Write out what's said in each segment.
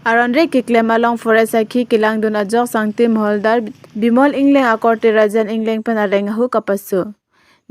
Arandre kiklem along forest aki kilang dun ajok sangtim holdar Birmol Engleng akorte Rajen Engleng pen areng hu kapaso.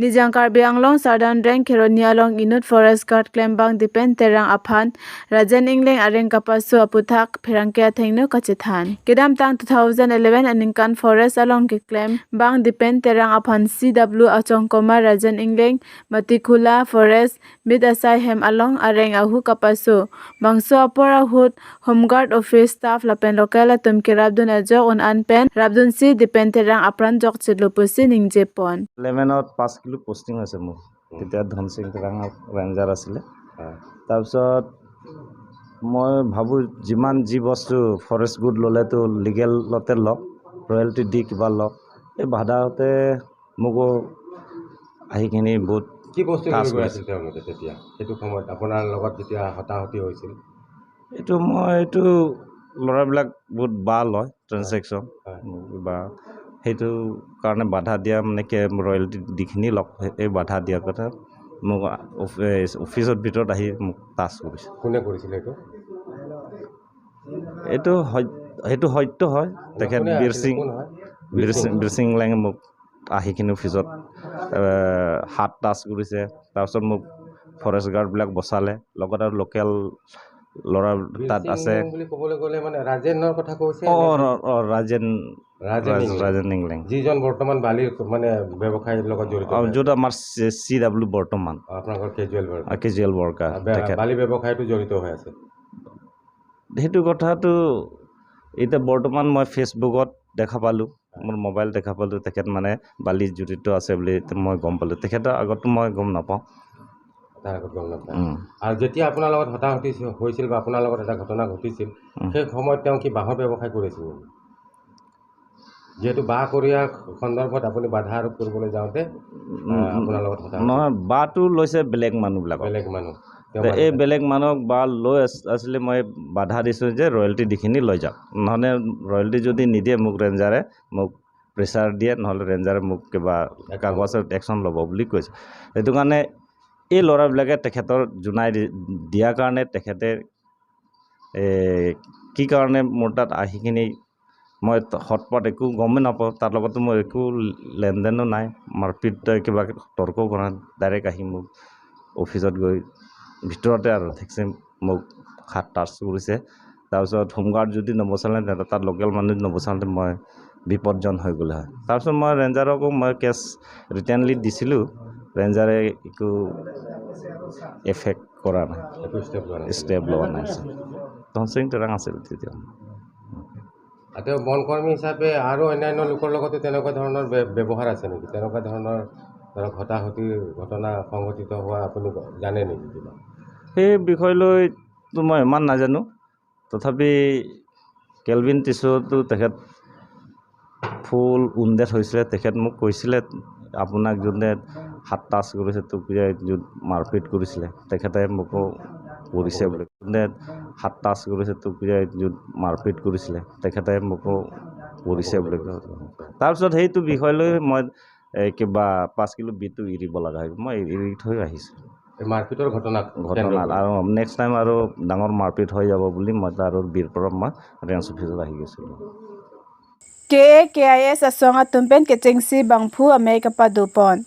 Nijang Karbi Anglong Sardan Reng Keroni along Inut Forest Guard Klembang Dipen Terang Aphan Rajen Engleng areng kapaso aputhak Pherangkea Thengno Kachethan. Kedam tang 2011 Aningkan Forest along Kiklem Bang Dipen Terang Aphan CW Achong Koma Rajen Engleng Matikula Forest Mid Asai Hem along areng ahu kapaso. Bangso apora hut Home Guard Office Staff Lapen Lokala Tumki Rabdun Ajok un Anpen Rabdun Si Dipen Terang Apran Jok Chidlupusi Ningjepon. 11ত 5 kilo posting হৈছে মোৰ তেতিয়া Dhan Singh ranger আছিলে তাৰপিছত মই ভাবোঁ যিমান যি বস্তু ফৰেষ্ট গুড ল'লেতো লিগেলতে লওক ৰয়েলটি দি কিবা লওক এই বাধাতে মোকো আহিখিনি বহুত কি বস্তু লৈ গৈ আছিল তেওঁলোকে তেতিয়া সেইটো সময়ত আপোনাৰ লগত যেতিয়া হতাহতি হৈছিল এইটো ল'ৰাবিলাক বহুত বা লয় ট্ৰেনজেকশ্যন বা সেইটো কাৰণে বাধা দিয়া মানে কি ৰয়েলটি দিখিনি লওক এই বাধা দিয়াৰ কথা মোক অফিচৰ ভিতৰত আহি মোক টাচ কৰিছে কোনে কৰিছিল সেইটো সত্য হয় তেখেত বিৰসিং এংলেঙে মোক আহিখিনি অফিচত হাত টাচ কৰিছে তাৰপিছত মোক ফৰেষ্ট গাৰ্ডবিলাক বচালে লগত আৰু লোকেল ল'ৰা তাত আছে বুলি ক'বলৈ গ'লে মানে ৰাজেনৰ কথা কৈছে ৰাজেন এংলেং যিজন বৰ্তমান বালিৰ মানে ব্যৱসায়ৰ লগত জড়িত য'ত আমাৰ CW বৰ্তমান আপোনালোকৰ কেজুৱেল ৱৰ্কাৰ বালি ব্যৱসায়টো জড়িত হৈ আছে সেইটো কথাটো এতিয়া বৰ্তমান মই ফেচবুকত দেখা পালোঁ মোৰ মোবাইল দেখা পালোঁ তেখেত মানে বালি জড়িত আছে বুলি মই গম পালোঁ তেখেতৰ আগতো মই গম নাপাওঁ আৰু যেতিয়া আপোনাৰ লগত হতাহতি হৈছিল বা আপোনাৰ লগত এটা ঘটনা ঘটিছিল সেই সময়ত তেওঁ কি বাঁহৰ ব্যৱসায় কৰিছিল যেহেতু বাঁহ কৰীয়া সন্দৰ্ভত আপুনি বাধা আৰোপ কৰিবলৈ যাওঁতে আপোনাৰ লগত নহয় বাঁহটো লৈছে বেলেগ মানুহ এই বেলেগ মানুহক বা লৈ আছিলে মই বাধা দিছোঁ যে ৰয়েলটি দিখিনি লৈ যাওক নহ'লে ৰয়েলটি যদি নিদিয়ে মোক ৰেঞ্জাৰে মোক প্ৰেছাৰ দিয়ে নহ'লে ৰেঞ্জাৰে মোক কিবা কাগজত একশ্যন ল'ব বুলি কৈছে সেইটো কাৰণে এই ল'ৰাবিলাকে তেখেতৰ জনাই দিয়াৰ কাৰণে তেখেতে কি কাৰণে মোৰ তাত আহিখিনি মই হটপট একো গমেই নাপাওঁ তাৰ লগতো মোৰ একো লেনদেনো নাই মাৰপিট কিবা তৰ্ক কৰা ডাইৰেক্ট আহি মোক অফিচত গৈ ভিতৰতে আৰু ঠিকছে মোক হাত টাচ কৰিছে তাৰপিছত হোমগাৰ্ড যদি নবচালে তাত লোকেল মানুহ নবচালে মই বিপদজন হৈ গ'লে হয় তাৰপিছত মই ৰেঞ্জাৰকো মই কেছ ৰিটাৰ্ণলি দিছিলোঁ ৰেঞ্জাৰে একো এফেক্ট কৰা নাই ষ্টেপ লোৱা নাই ধনসিং তেৰাং আছিল তেতিয়া তেওঁ বনকৰ্মী হিচাপে আৰু অন্যান্য লোকৰ লগতে তেনেকুৱা ধৰণৰ ব্যৱহাৰ আছে নেকি তেনেকুৱা ধৰণৰ ধৰক হতাহতিৰ ঘটনা সংঘটিত হোৱা আপুনি জানে নেকি কিবা সেই বিষয়লৈতো মই ইমান নাজানো তথাপি কেলভিন টিছুতো তেখেত ফুল উণ্ডেড হৈছিলে তেখেত মোক কৈছিলে আপোনাক যোনে হাত টাচ কৰিছে তোক য'ত মাৰপিট কৰিছিলে তেখেতে মোকো কৰিছে বুলি যোনে হাত টাচ কৰিছে তোক য'ত মাৰপিট কৰিছিলে তেখেতে মোকো কৰিছে বুলি তাৰপিছত সেইটো বিষয় লৈ মই কিবা 5 কিলো বিটটো এৰিব লগা হয় মই এৰি থৈ আহিছোঁ মাৰপিটৰ ঘটনাত আৰু নেক্সট টাইম আৰু ডাঙৰ মাৰপিট হৈ যাব বুলি মই আৰু বীৰ পৰা মই ৰেঞ্জ অফিচত আহি গৈছিলোঁ KAKIS asonga tumpen kechengsi bangphu ame kapadupon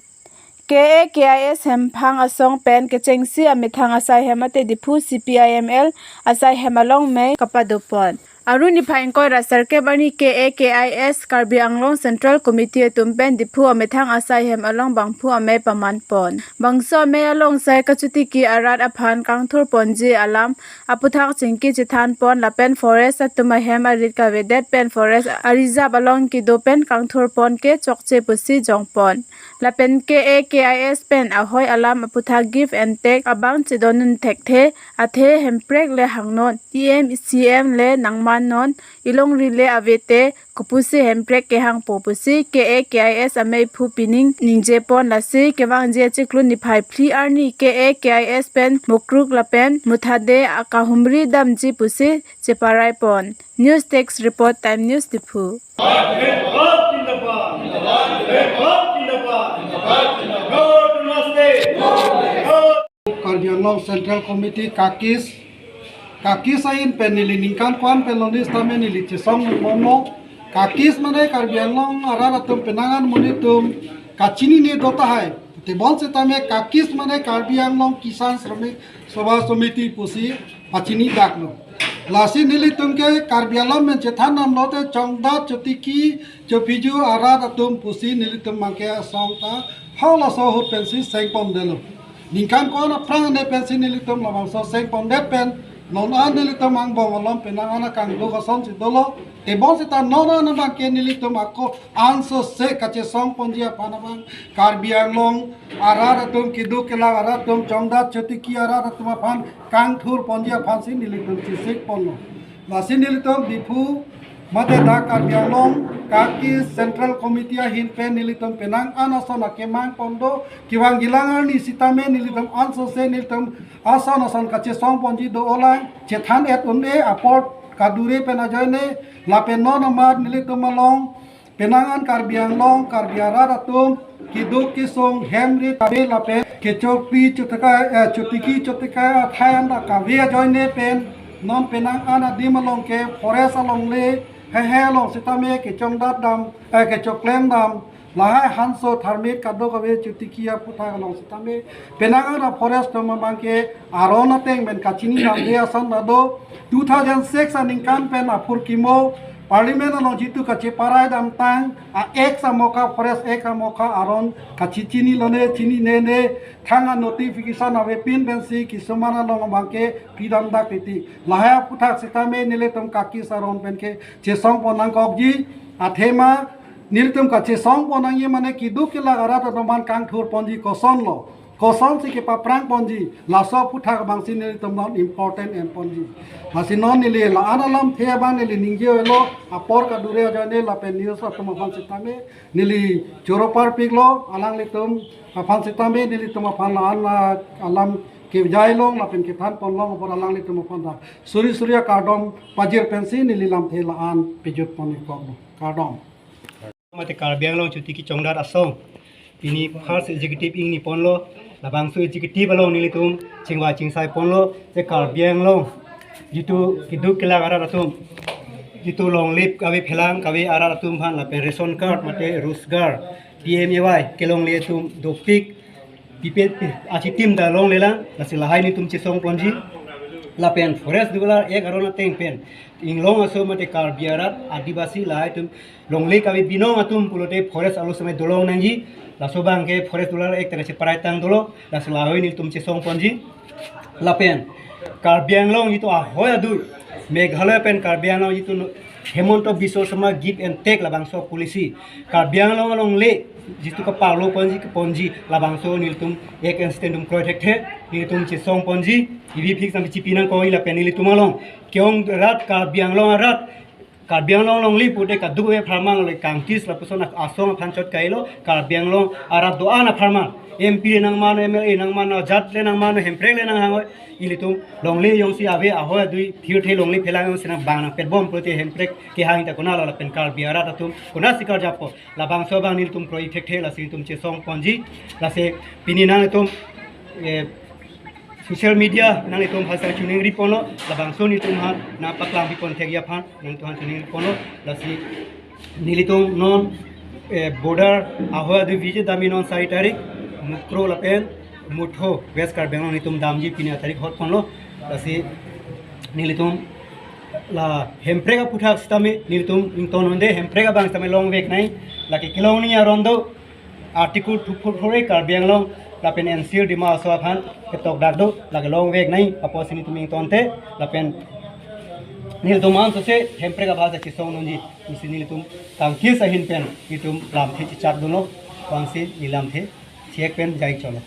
KAKIS hemphang asong pen kechengsi amithang asai hemate dipu CPIML asai hemalong me kapadupon Aruni Phaingkoi Rasarke Bani KAKIS Karbi Anglong Central Committee tumpen dipu amithang asai hem along bangphu ame pamanpon bangso me along sai kachuti ki arat aphan kangthur ponji alam aputhak chingki chithan pon lapen forest atuma hem arit ka vedet pen forest ariza balong ki dopen kangthur pon ke chokche pusi jongpon lapen KAKIS pen ahoy alam aputhak give and take abang chidonun thekte athe hemprek le hangnon EMCM le nangman non ilong rile avete kupusi hemprek ke hang popusi KAKIS amei phu pining ningje pon lasi kewang je chiklun ni phai phri arni KAKIS pen mukruk lapen muthade akahumri damji pusi cheparai pon news text report time news dipu Karbi Anglong Central Committee Kakis kakis ain pen nili ningkan kwan pen lonis tame nili cisong mono kakis mane Karbi Angleng araratum penangan munitum kacini ne dota hai te bon se tame kakis mane Karbi Angleng kisan श्रमिक सभा समिति pussy पचिनी दाकनो लासी नीली तुमके Karbi Angleng में चेथान नाम Lotay चौंदा चतिकी चपिजु आरारातुम pussy नीली तुम मांके सौंता हौला सोहुर Pence सेंगपम देलो निकान कोन फ्रांग ने पेंसी नीली तुम लबांग सो सेंगपम दे pen non an nilitum ang bongolom penang anak kang luka son si dolo te bon si ta non an bang ke nilitum ako anso se kache song ponjia panabang Karbi Angleng araratum kidu kela aratum chongda chotiki araratum pan kang thur ponjia pan si nilitum si sik ponno la si nilitum dipu mate da Karbi Angleng kaki central committee hin pe nilitum penang anason akemang pondo kiwang gilangan ni sitame nilitum anso se nilitum asan asan kache song ponji do olang chethan et unne aport kadure penajane la penon amar nilitum along penangan Karbi Angleng Karbi araratum kiduk kisong hemri tabe la pe kechokpi chutiki chutika thayan da kave joine pen non penang ana dimalong ke forest along le he long sitame ke chongdat dam ke choklem dam lahai hanso tharmit kado kave chutikia putha long sitame penangana forest ma bangke arona teng ben kachini dam de asan nado 2006 aningkan pen apur kimo parliament along jitu kache parai dam tang a ek samoka forest ek samoka aron kachichini lone chini ne thanga notification ave pin bensi kisumana long bangke pidam da peti lahaya putha sitame nile tom kaki saron penke chesong ponang kokji athema niltum kache song ponang ye mane kidu kila arat toman kang thur ponji koson lo koson si ke paprang ponji laso putha bangsi niltum non important and ponji hasinon nile la analam the bang nile ningje lo apor ka dure jane la pen news atuma ban sitame nili choropar piglo alang litum afan sitame nili tuma fan alam ke jailong la pen ke than ponlong por alang litum fonda surya kardom pajir pensi nili lam the la an pijut poni ko kardom mate Karbi Angleng chutiki chongdat asong ini first executive ing ni ponlo labang su executive along nilitum chingwa chingsai ponlo je Karbi Angleng jitu kiduk kela araratum jitu long lip kawe phelang kawe araratum bhan la pen ration card mate rusgar PMAY kelong le tum dopik pipet achi tim da long lelang lasilahai ni tum chisong ponji la pen forest dugala ek arona teng pen inglong aso mate Karbi arat adibasi lahai tum longle kawi binong atum pulote forest alu samai dolong nangi la sobang ke forest dolar ek tane se parai tang dolo la selahoi ni tum chisong ponji la pen Karbi Angleng itu ahoy adu Meghalaya pen Karbi Angleng itu hemonto bisor sama give and take la bangso polisi Karbi Angleng longle jitu ka palo ponji la bangso niltum ek instandum project he niltum chisong ponji ibi fix sam chipinang ko ila pen niltum along kyong rat Karbi Angleng rat Karbi Angleng long li pute ka duwe pharmang le kangkis la pusona asong phanchot kailo Karbi Angleng arat doa na pharmang MP nang mano MLA nang mano jat le nang mano hemprek le nang hangoi ilitum long li yong si ave ahoy dui phir the long li phelang sina bang na perbom prote hemprek ke hang ta kona la pen Karbi arat atum kona sikar japo la bang so bang nil tum pro effect he la si tum che song ponji la se pininang tum social media nang itum phasa chuning ri pono la bang so ni tum ha na paklang bi pon thegya phan nang tuhan chuning pono la si nilitum non border ahoy du vije dami non saitari mukro la pen mutho west Karbi Angleng nitum damji pini tarik hot ponlo la si nilitum la hemprega putha stame nilitum ington onde hemprega bang stame long weg nai la ki kilong ni arondo article 244 Karbi Angleng la pen NCL dima so phan ketok dak do la long weg nai aposini tuming tonte la pen nilitum an so se hemprega bhaja ki song nonji isi nilitum tangki sahin pen nitum lam the chak duno wangsi nilam the chek pen jai cholo